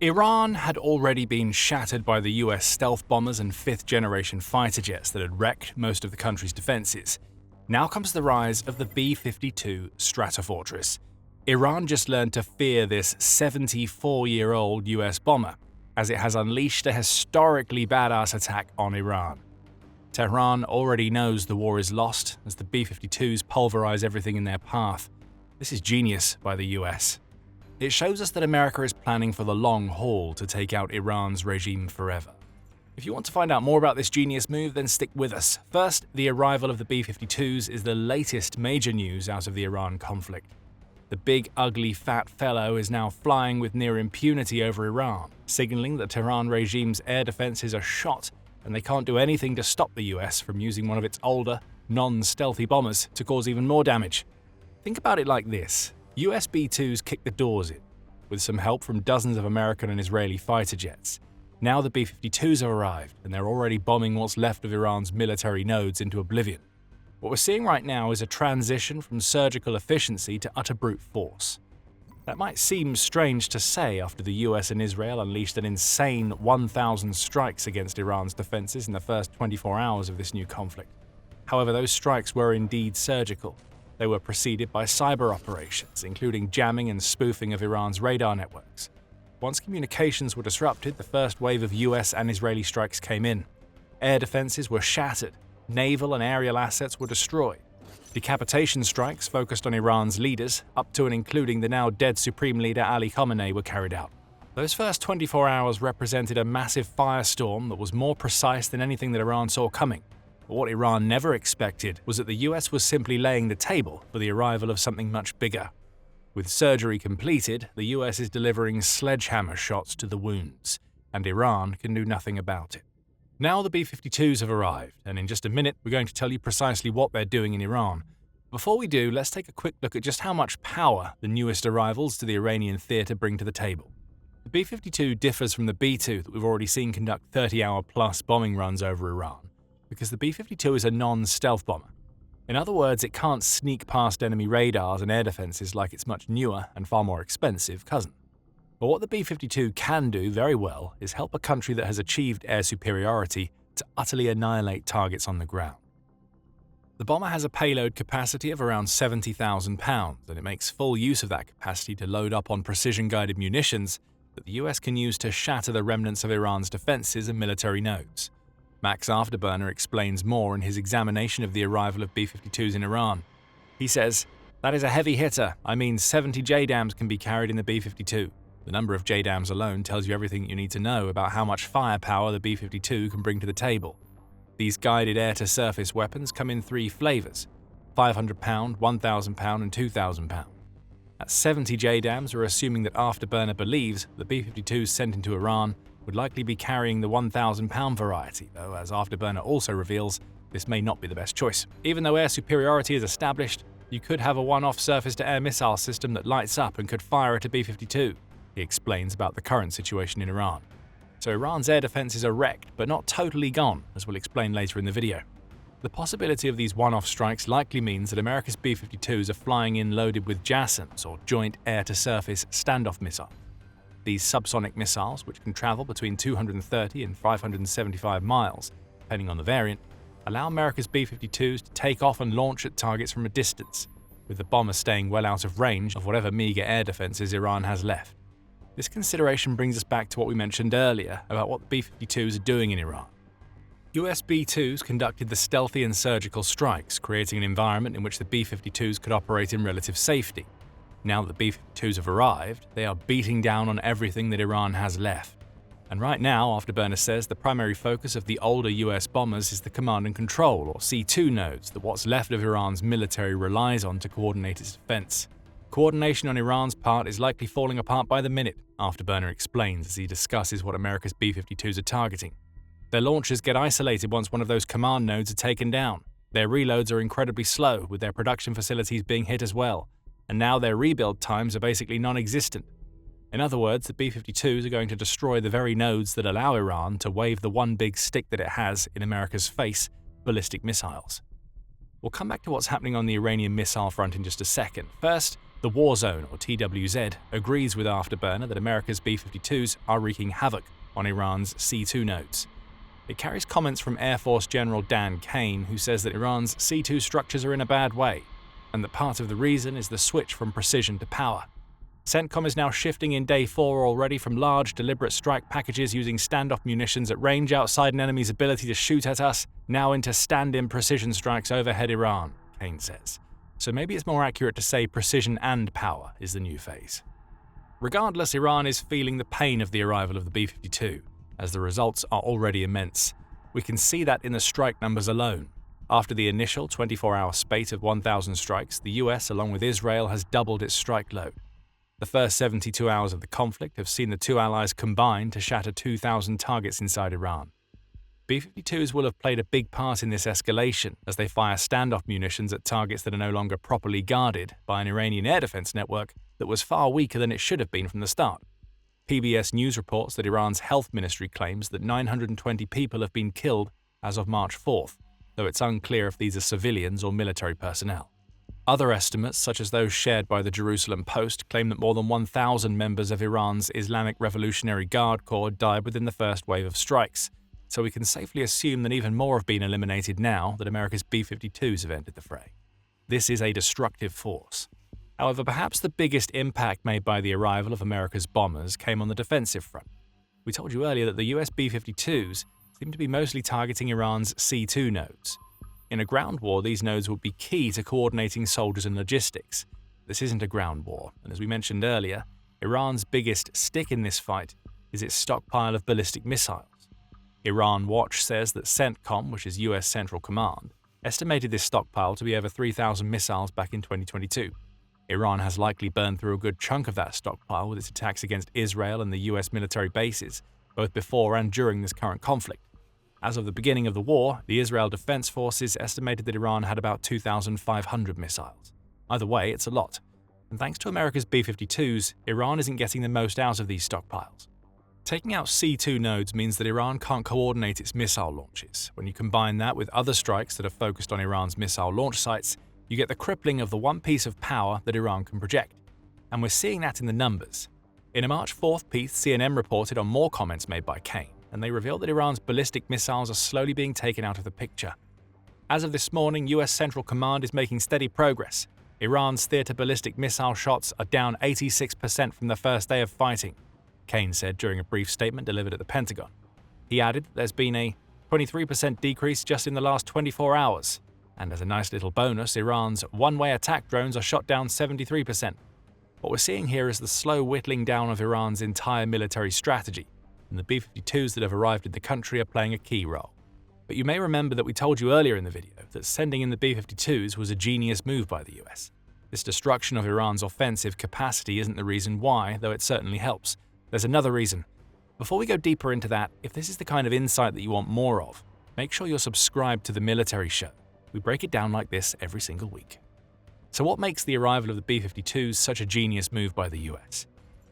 Iran had already been shattered by the US stealth bombers and fifth-generation fighter jets that had wrecked most of the country's defenses. Now comes the rise of the B-52 Stratofortress. Iran just learned to fear this 74-year-old US bomber, as it has unleashed a historically badass attack on Iran. Tehran already knows the war is lost, as the B-52s pulverize everything in their path. This is genius by the US. It shows us that America is planning for the long haul to take out Iran's regime forever. If you want to find out more about this genius move, then stick with us. First, the arrival of the B-52s is the latest major news out of the Iran conflict. The big, ugly, fat fellow is now flying with near impunity over Iran, signaling that the Tehran regime's air defenses are shot and they can't do anything to stop the US from using one of its older, non-stealthy bombers to cause even more damage. Think about it like this. US B-2s kicked the doors in, with some help from dozens of American and Israeli fighter jets. Now the B-52s have arrived, and they're already bombing what's left of Iran's military nodes into oblivion. What we're seeing right now is a transition from surgical efficiency to utter brute force. That might seem strange to say after the US and Israel unleashed an insane 1,000 strikes against Iran's defenses in the first 24 hours of this new conflict. However, those strikes were indeed surgical. They were preceded by cyber operations, including jamming and spoofing of Iran's radar networks. Once communications were disrupted, the first wave of US and Israeli strikes came in. Air defenses were shattered, naval and aerial assets were destroyed. Decapitation strikes focused on Iran's leaders, up to and including the now dead Supreme Leader Ali Khamenei, were carried out. Those first 24 hours represented a massive firestorm that was more precise than anything that Iran saw coming. But what Iran never expected was that the US was simply laying the table for the arrival of something much bigger. With surgery completed, the US is delivering sledgehammer shots to the wounds, and Iran can do nothing about it. Now the B-52s have arrived, and in just a minute we're going to tell you precisely what they're doing in Iran. Before we do, let's take a quick look at just how much power the newest arrivals to the Iranian theatre bring to the table. The B-52 differs from the B-2 that we've already seen conduct 30-hour-plus bombing runs over Iran, because the B-52 is a non-stealth bomber. In other words, it can't sneak past enemy radars and air defenses like its much newer and far more expensive cousin. But what the B-52 can do very well is help a country that has achieved air superiority to utterly annihilate targets on the ground. The bomber has a payload capacity of around 70,000 pounds, and it makes full use of that capacity to load up on precision-guided munitions that the US can use to shatter the remnants of Iran's defenses and military nodes. Max Afterburner explains more in his examination of the arrival of B-52s in Iran. He says, "That is a heavy hitter. I mean 70 JDAMs can be carried in the B-52. The number of JDAMs alone tells you everything you need to know about how much firepower the B-52 can bring to the table. These guided air-to-surface weapons come in three flavors: 500 pound, 1,000 pound and 2,000 pound. At 70 JDAMs, we're assuming that Afterburner believes the B-52s sent into Iran would likely be carrying the 1,000 pound variety, though as Afterburner also reveals, this may not be the best choice. Even though air superiority is established, you could have a one-off surface-to-air missile system that lights up and could fire at a B-52, he explains about the current situation in Iran. So Iran's air defenses are wrecked, but not totally gone, as we'll explain later in the video. The possibility of these one-off strikes likely means that America's B-52s are flying in loaded with JASSMs, or Joint Air-to-Surface Standoff Missiles. These subsonic missiles, which can travel between 230 and 575 miles, depending on the variant, allow America's B-52s to take off and launch at targets from a distance, with the bomber staying well out of range of whatever meager air defenses Iran has left. This consideration brings us back to what we mentioned earlier about what the B-52s are doing in Iran. US B-2s conducted the stealthy and surgical strikes, creating an environment in which the B-52s could operate in relative safety. Now that the B-52s have arrived, they are beating down on everything that Iran has left. And right now, Afterburner says the primary focus of the older US bombers is the command and control, or C2 nodes, that what's left of Iran's military relies on to coordinate its defense. Coordination on Iran's part is likely falling apart by the minute, Afterburner explains as he discusses what America's B-52s are targeting. Their launchers get isolated once one of those command nodes are taken down. Their reloads are incredibly slow, with their production facilities being hit as well. And now their rebuild times are basically non-existent. In other words, the B-52s are going to destroy the very nodes that allow Iran to wave the one big stick that it has in America's face, ballistic missiles. We'll come back to what's happening on the Iranian missile front in just a second. First, The War Zone, or TWZ, agrees with Afterburner that America's B-52s are wreaking havoc on Iran's C-2 nodes. It carries comments from Air Force General Dan Kane, who says that Iran's C-2 structures are in a bad way, and that part of the reason is the switch from precision to power. CENTCOM is now shifting in day 4 already from large, deliberate strike packages using standoff munitions at range outside an enemy's ability to shoot at us, now into stand-in precision strikes overhead Iran, Kane says. So maybe it's more accurate to say precision and power is the new phase. Regardless, Iran is feeling the pain of the arrival of the B-52, as the results are already immense. We can see that in the strike numbers alone. After the initial 24-hour spate of 1,000 strikes, the US, along with Israel, has doubled its strike load. The first 72 hours of the conflict have seen the two allies combine to shatter 2,000 targets inside Iran. B-52s will have played a big part in this escalation as they fire standoff munitions at targets that are no longer properly guarded by an Iranian air defense network that was far weaker than it should have been from the start. PBS News reports that Iran's health ministry claims that 920 people have been killed as of March 4th, though it's unclear if these are civilians or military personnel. Other estimates, such as those shared by the Jerusalem Post, claim that more than 1,000 members of Iran's Islamic Revolutionary Guard Corps died within the first wave of strikes, so we can safely assume that even more have been eliminated now that America's B-52s have entered the fray. This is a destructive force. However, perhaps the biggest impact made by the arrival of America's bombers came on the defensive front. We told you earlier that the US B-52s seem to be mostly targeting Iran's C-2 nodes. In a ground war, these nodes would be key to coordinating soldiers and logistics. This isn't a ground war, and as we mentioned earlier, Iran's biggest stick in this fight is its stockpile of ballistic missiles. Iran Watch says that CENTCOM, which is US Central Command, estimated this stockpile to be over 3,000 missiles back in 2022. Iran has likely burned through a good chunk of that stockpile with its attacks against Israel and the US military bases, both before and during this current conflict. As of the beginning of the war, the Israel Defense Forces estimated that Iran had about 2,500 missiles. Either way, it's a lot. And thanks to America's B-52s, Iran isn't getting the most out of these stockpiles. Taking out C-2 nodes means that Iran can't coordinate its missile launches. When you combine that with other strikes that are focused on Iran's missile launch sites, you get the crippling of the one piece of power that Iran can project. And we're seeing that in the numbers. In a March 4th piece, CNN reported on more comments made by Kane, and they revealed that Iran's ballistic missiles are slowly being taken out of the picture. As of this morning, US Central Command is making steady progress. Iran's theater ballistic missile shots are down 86% from the first day of fighting, Kane said during a brief statement delivered at the Pentagon. He added that there's been a 23% decrease just in the last 24 hours, and as a nice little bonus, Iran's one-way attack drones are shot down 73%. What we're seeing here is the slow whittling down of Iran's entire military strategy, and the B-52s that have arrived in the country are playing a key role. But you may remember that we told you earlier in the video that sending in the B-52s was a genius move by the US. This destruction of Iran's offensive capacity isn't the reason why, though it certainly helps. There's another reason. Before we go deeper into that, if this is the kind of insight that you want more of, make sure you're subscribed to the Military Show. We break it down like this every single week. So what makes the arrival of the B-52s such a genius move by the US?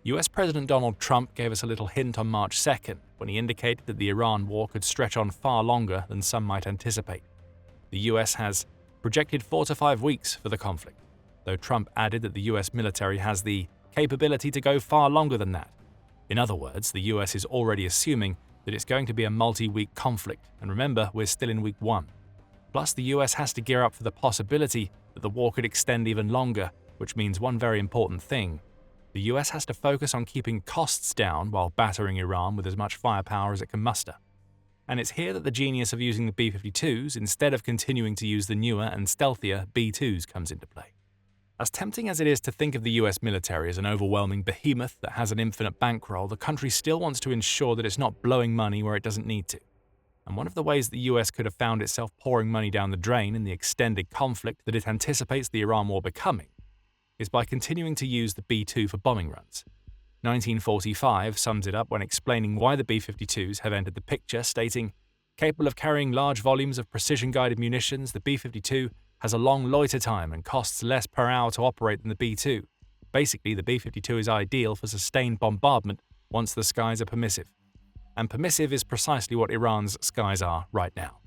US President Donald Trump gave us a little hint on March 2nd when he indicated that the Iran war could stretch on far longer than some might anticipate. The US has projected 4 to 5 weeks for the conflict, though Trump added that the US military has the capability to go far longer than that. In other words, the US is already assuming that it's going to be a multi-week conflict, and remember, we're still in week 1. Plus, the US has to gear up for the possibility that the war could extend even longer, which means one very important thing. The US has to focus on keeping costs down while battering Iran with as much firepower as it can muster. And it's here that the genius of using the B-52s instead of continuing to use the newer and stealthier B-2s comes into play. As tempting as it is to think of the US military as an overwhelming behemoth that has an infinite bankroll, the country still wants to ensure that it's not blowing money where it doesn't need to. And one of the ways the US could have found itself pouring money down the drain in the extended conflict that it anticipates the Iran war becoming is by continuing to use the B-2 for bombing runs. 1945 sums it up when explaining why the B-52s have entered the picture, stating, "Capable of carrying large volumes of precision-guided munitions, the B-52 has a long loiter time and costs less per hour to operate than the B-2. Basically, the B-52 is ideal for sustained bombardment once the skies are permissive." And permissive is precisely what Iran's skies are right now.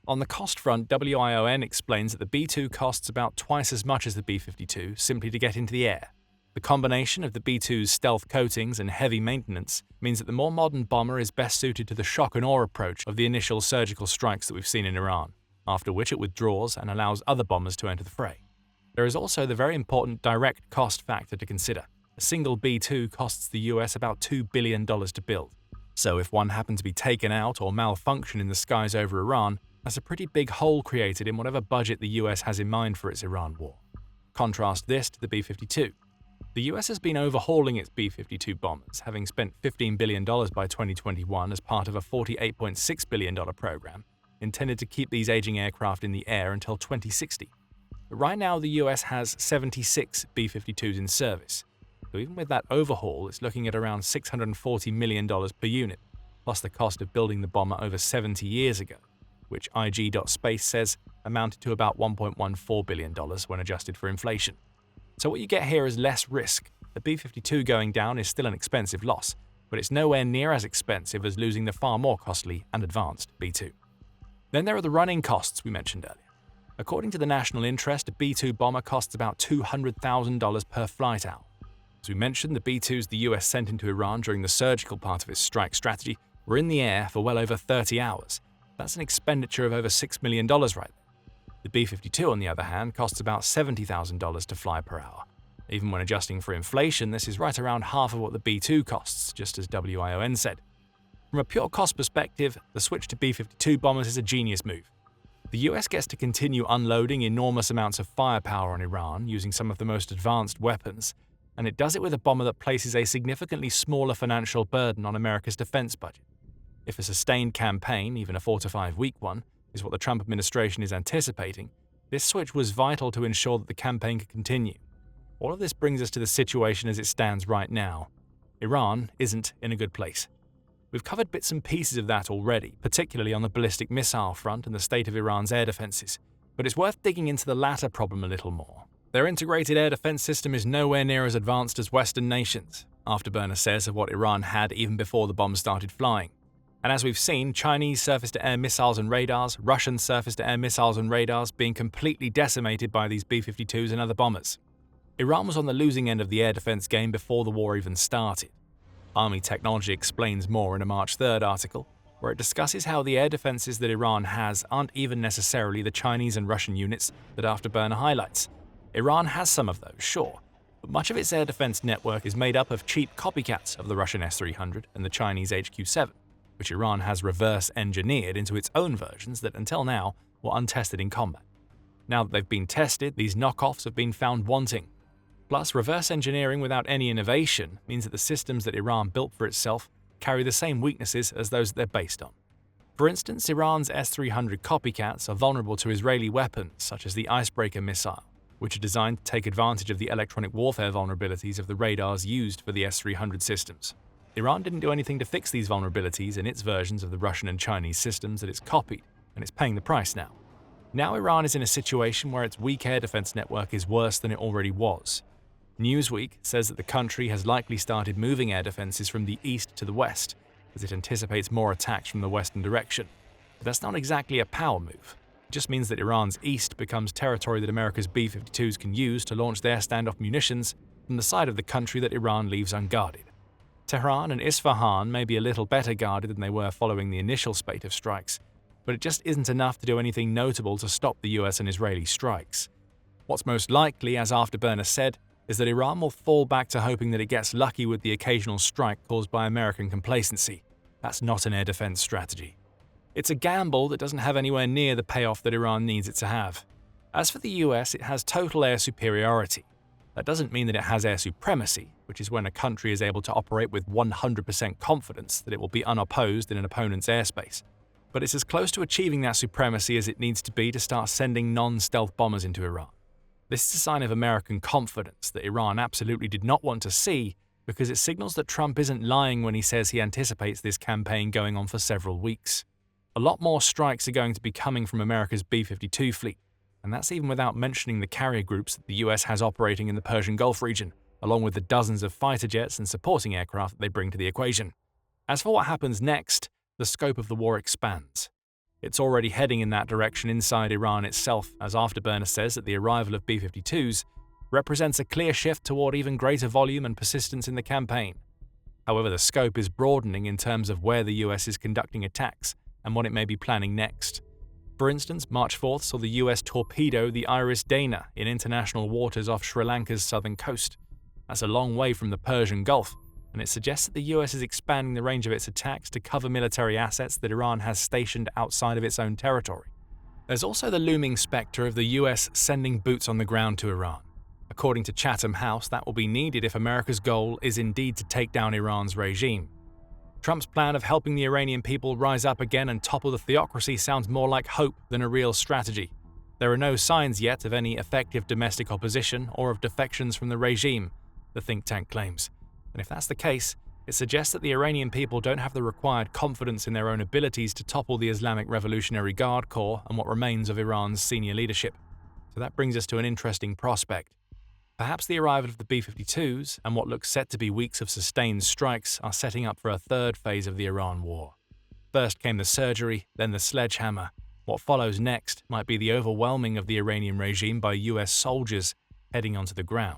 On the cost front, WION explains that the B-2 costs about twice as much as the B-52 simply to get into the air. The combination of the B-2's stealth coatings and heavy maintenance means that the more modern bomber is best suited to the shock and awe approach of the initial surgical strikes that we've seen in Iran, after which it withdraws and allows other bombers to enter the fray. There is also the very important direct cost factor to consider. A single B-2 costs the US about $2 billion to build. So if one happened to be taken out or malfunction in the skies over Iran, that's a pretty big hole created in whatever budget the US has in mind for its Iran war. Contrast this to the B-52. The US has been overhauling its B-52 bombers, having spent $15 billion by 2021 as part of a $48.6 billion program intended to keep these aging aircraft in the air until 2060. But right now, the US has 76 B-52s in service. So even with that overhaul, it's looking at around $640 million per unit, plus the cost of building the bomber over 70 years ago, which IG.Space says amounted to about $1.14 billion when adjusted for inflation. So what you get here is less risk. The B-52 going down is still an expensive loss, but it's nowhere near as expensive as losing the far more costly and advanced B-2. Then there are the running costs we mentioned earlier. According to the National Interest, a B-2 bomber costs about $200,000 per flight hour. As we mentioned, the B-2s the US sent into Iran during the surgical part of its strike strategy were in the air for well over 30 hours. That's an expenditure of over $6 million right there. The B-52, on the other hand, costs about $70,000 to fly per hour. Even when adjusting for inflation, this is right around half of what the B-2 costs, just as WION said. From a pure cost perspective, the switch to B-52 bombers is a genius move. The US gets to continue unloading enormous amounts of firepower on Iran using some of the most advanced weapons, and it does it with a bomber that places a significantly smaller financial burden on America's defense budget. If a sustained campaign, even a 4 to 5 week one, is what the Trump administration is anticipating, this switch was vital to ensure that the campaign could continue. All of this brings us to the situation as it stands right now. Iran isn't in a good place. We've covered bits and pieces of that already, particularly on the ballistic missile front and the state of Iran's air defenses, but it's worth digging into the latter problem a little more. Their integrated air defense system is nowhere near as advanced as Western nations, afterburner says of what Iran had even before the bombs started flying. And as we've seen, Chinese surface-to-air missiles and radars, Russian surface-to-air missiles and radars being completely decimated by these B-52s and other bombers. Iran was on the losing end of the air defense game before the war even started. Army Technology explains more in a March 3rd article, where it discusses how the air defenses that Iran has aren't even necessarily the Chinese and Russian units that Afterburner highlights. Iran has some of those, sure, but much of its air defense network is made up of cheap copycats of the Russian S-300 and the Chinese HQ-7, which Iran has reverse-engineered into its own versions that until now were untested in combat. Now that they've been tested, these knockoffs have been found wanting. Plus, reverse engineering without any innovation means that the systems that Iran built for itself carry the same weaknesses as those that they're based on. For instance, Iran's S-300 copycats are vulnerable to Israeli weapons such as the Icebreaker missile, which are designed to take advantage of the electronic warfare vulnerabilities of the radars used for the S-300 systems. Iran didn't do anything to fix these vulnerabilities in its versions of the Russian and Chinese systems that it's copied, and it's paying the price now. Now Iran is in a situation where its weak air defense network is worse than it already was. Newsweek says that the country has likely started moving air defenses from the east to the west, as it anticipates more attacks from the western direction. But that's not exactly a power move. It just means that Iran's east becomes territory that America's B-52s can use to launch their standoff munitions from the side of the country that Iran leaves unguarded. Tehran and Isfahan may be a little better guarded than they were following the initial spate of strikes, but it just isn't enough to do anything notable to stop the US and Israeli strikes. What's most likely, as Afterburner said, is that Iran will fall back to hoping that it gets lucky with the occasional strike caused by American complacency. That's not an air defense strategy. It's a gamble that doesn't have anywhere near the payoff that Iran needs it to have. As for the US, it has total air superiority. That doesn't mean that it has air supremacy, which is when a country is able to operate with 100% confidence that it will be unopposed in an opponent's airspace. But it's as close to achieving that supremacy as it needs to be to start sending non-stealth bombers into Iran. This is a sign of American confidence that Iran absolutely did not want to see, because it signals that Trump isn't lying when he says he anticipates this campaign going on for several weeks. A lot more strikes are going to be coming from America's B-52 fleet, and that's even without mentioning the carrier groups that the US has operating in the Persian Gulf region, along with the dozens of fighter jets and supporting aircraft that they bring to the equation. As for what happens next, the scope of the war expands. It's already heading in that direction inside Iran itself, as Afterburner says that the arrival of B-52s represents a clear shift toward even greater volume and persistence in the campaign. However, the scope is broadening in terms of where the US is conducting attacks and what it may be planning next. For instance, March 4th saw the US torpedo the Iris Dana in international waters off Sri Lanka's southern coast. That's a long way from the Persian Gulf, and it suggests that the US is expanding the range of its attacks to cover military assets that Iran has stationed outside of its own territory. There's also the looming specter of the US sending boots on the ground to Iran. According to Chatham House, that will be needed if America's goal is indeed to take down Iran's regime. Trump's plan of helping the Iranian people rise up again and topple the theocracy sounds more like hope than a real strategy. There are no signs yet of any effective domestic opposition or of defections from the regime, the think tank claims. And if that's the case, it suggests that the Iranian people don't have the required confidence in their own abilities to topple the Islamic Revolutionary Guard Corps and what remains of Iran's senior leadership. So that brings us to an interesting prospect. Perhaps the arrival of the B-52s and what looks set to be weeks of sustained strikes are setting up for a third phase of the Iran war. First came the surgery, then the sledgehammer. What follows next might be the overwhelming of the Iranian regime by US soldiers heading onto the ground.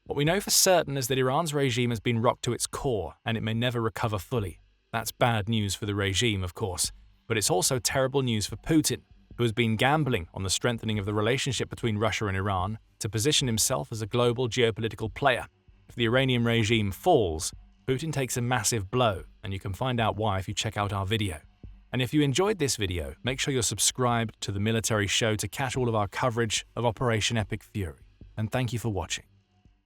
What we know for certain is that Iran's regime has been rocked to its core and it may never recover fully. That's bad news for the regime, of course, but it's also terrible news for Putin, who has been gambling on the strengthening of the relationship between Russia and Iran to position himself as a global geopolitical player. If the Iranian regime falls, Putin takes a massive blow, and you can find out why if you check out our video. And if you enjoyed this video, make sure you're subscribed to The Military Show to catch all of our coverage of Operation Epic Fury. And thank you for watching.